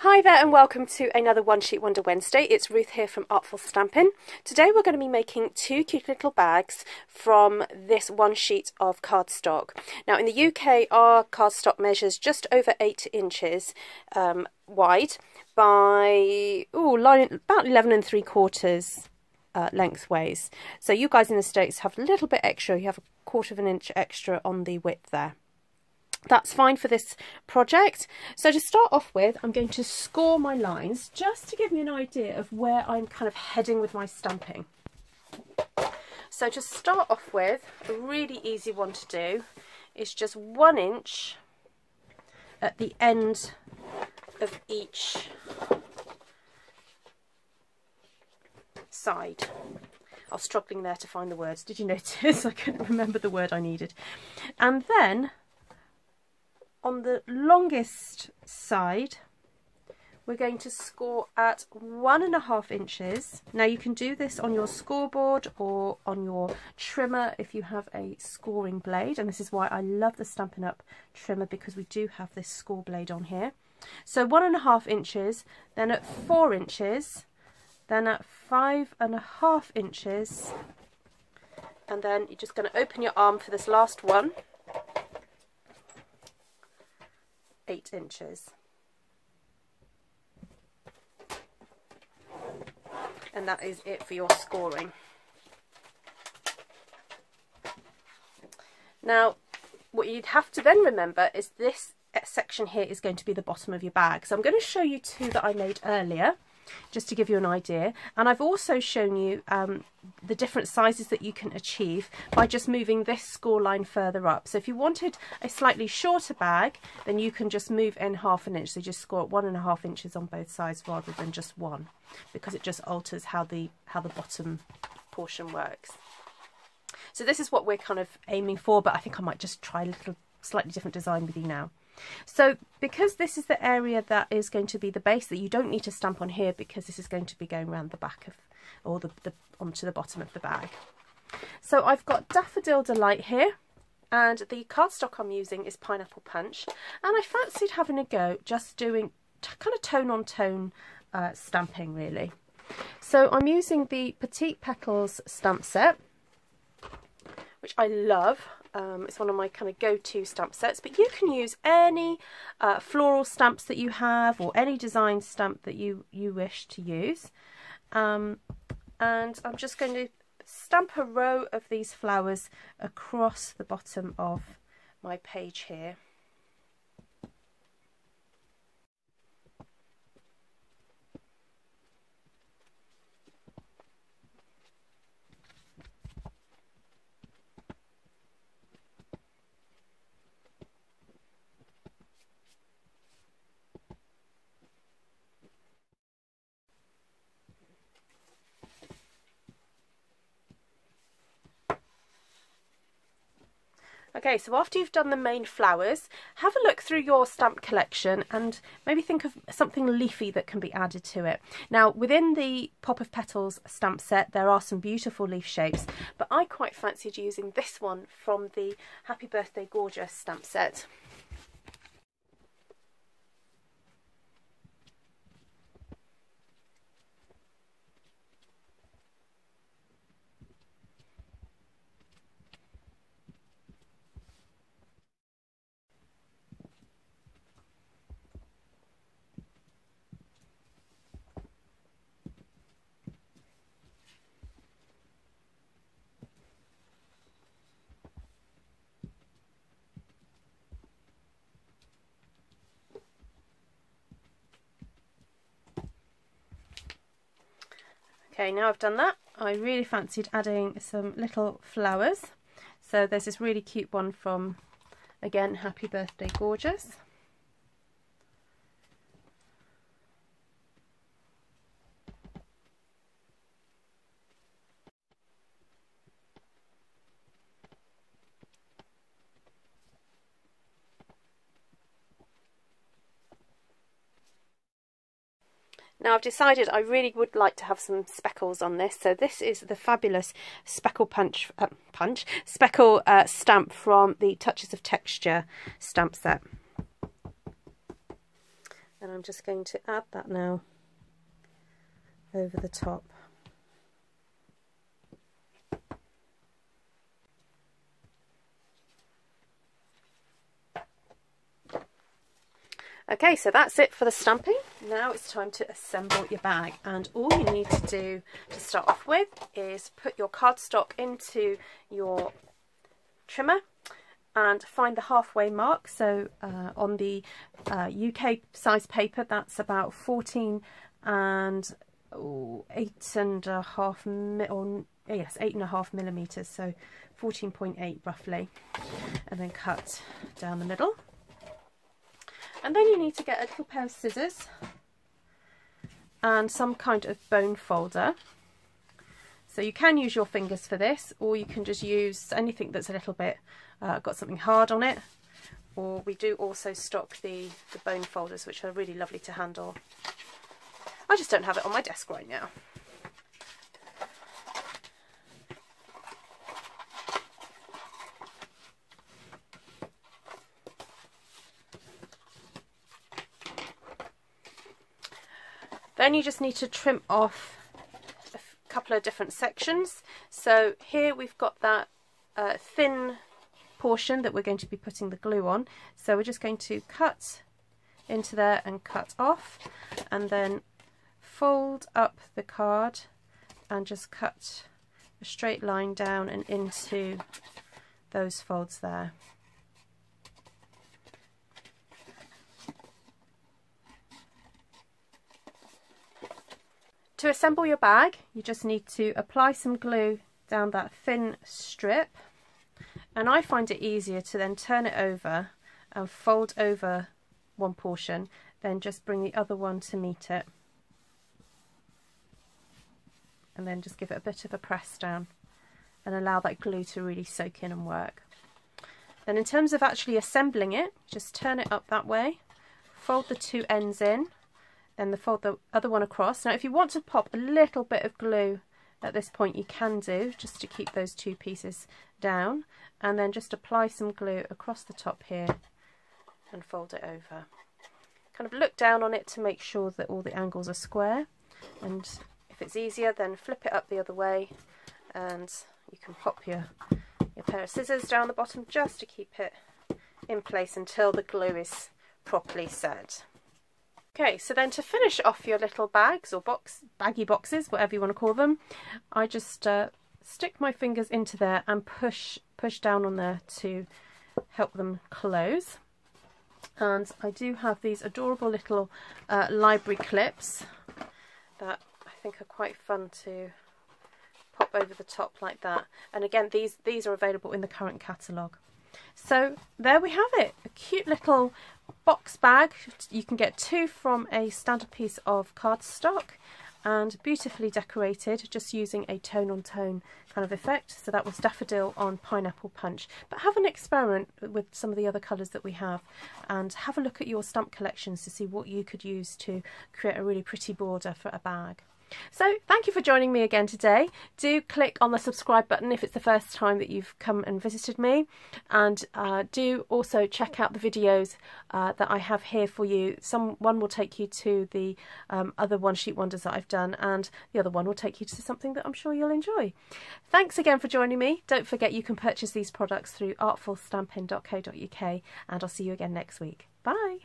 Hi there and welcome to another One Sheet Wonder Wednesday. It's Ruth here from Artful Stampin'. Today we're going to be making two cute little bags from this one sheet of cardstock. Now in the UK our cardstock measures just over 8 inches wide by about 11 3/4 lengthways. So you guys in the States have a little bit extra, you have 1/4 of an inch extra on the width there. That's fine for this project. So to start off with, I'm going to score my lines just to give me an idea of where I'm kind of heading with my stamping. So to start off with, a really easy one to do is just 1 inch at the end of each side. I was struggling there to find the words. Did you notice? I couldn't remember the word I needed. And then on the longest side, we're going to score at 1.5 inches. Now you can do this on your scoreboard or on your trimmer if you have a scoring blade, and this is why I love the Stampin' Up trimmer, because we do have this score blade on here. So 1.5 inches, then at 4 inches, then at 5.5 inches, and then you're just going to open your arm for this last one. 8 inches, and that is it for your scoring. Now what you'd have to then remember is this section here is going to be the bottom of your bag. So I'm going to show you two that I made earlier just to give you an idea, and I've also shown you the different sizes that you can achieve by just moving this score line further up. So if you wanted a slightly shorter bag, then you can just move in 1/2 inch, so just score at 1.5 inches on both sides rather than just one, because it just alters how the bottom portion works. So this is what we're kind of aiming for, but I think I might just try a little slightly different design with you now. So because this is the area that is going to be the base, that you don't need to stamp on here, because this is going to be going around the back of, or onto the bottom of the bag. So I've got Daffodil Delight here, and the cardstock I'm using is Pineapple Punch, and I fancied having a go just doing kind of tone on tone stamping really. So I'm using the Petite Petals stamp set, which I love. It's one of my kind of go-to stamp sets, but you can use any floral stamps that you have, or any design stamp that you wish to use. And I'm just going to stamp a row of these flowers across the bottom of my page here. Okay, so after you've done the main flowers, have a look through your stamp collection and maybe think of something leafy that can be added to it. Now, within the Pop of Petals stamp set, there are some beautiful leaf shapes, but I quite fancied using this one from the Happy Birthday Gorgeous stamp set. Okay, now I've done that, I really fancied adding some little flowers. So there's this really cute one from, again, Happy Birthday Gorgeous. Now I've decided I really would like to have some speckles on this, so this is the fabulous speckle speckle stamp from the Touches of Texture stamp set. and I'm just going to add that now over the top. Okay, so that's it for the stamping. Now it's time to assemble your bag, and all you need to do to start off with is put your cardstock into your trimmer and find the halfway mark. So on the UK size paper, that's about 14 and 8.5 millimeters, so 14.8 roughly, and then cut down the middle. And then you need to get a little pair of scissors and some kind of bone folder. So you can use your fingers for this, or you can just use anything that's a little bit got something hard on it. Or we do also stock the bone folders, which are really lovely to handle. I just don't have it on my desk right now. Then you just need to trim off a couple of different sections. So here we've got that thin portion that we're going to be putting the glue on. So we're just going to cut into there and cut off, and then fold up the card and just cut a straight line down and into those folds there. To assemble your bag, you just need to apply some glue down that thin strip, and I find it easier to then turn it over and fold over one portion, then just bring the other one to meet it, and then just give it a bit of a press down and allow that glue to really soak in and work. Then in terms of actually assembling it, just turn it up that way, fold the two ends in, then fold the other one across. Now if you want to pop a little bit of glue at this point, you can do, just to keep those two pieces down, and then just apply some glue across the top here and fold it over. Kind of look down on it to make sure that all the angles are square, and if it's easier then flip it up the other way, and you can pop your pair of scissors down the bottom just to keep it in place until the glue is properly set. Okay, so then to finish off your little bags or baggy boxes, whatever you want to call them, I just stick my fingers into there and push down on there to help them close. And I do have these adorable little library clips that I think are quite fun to pop over the top like that. And again, these are available in the current catalogue. So there we have it, a cute little box bag. You can get two from a standard piece of cardstock, and beautifully decorated just using a tone-on-tone kind of effect. So that was daffodil on pineapple punch. But have an experiment with some of the other colours that we have, and have a look at your stamp collections to see what you could use to create a really pretty border for a bag. So thank you for joining me again today. Do click on the subscribe button if it's the first time that you've come and visited me, and do also check out the videos that I have here for you. One will take you to the other one sheet wonders that I've done, and the other one will take you to something that I'm sure you'll enjoy. Thanks again for joining me. Don't forget you can purchase these products through artfulstampin.co.uk, and I'll see you again next week. Bye.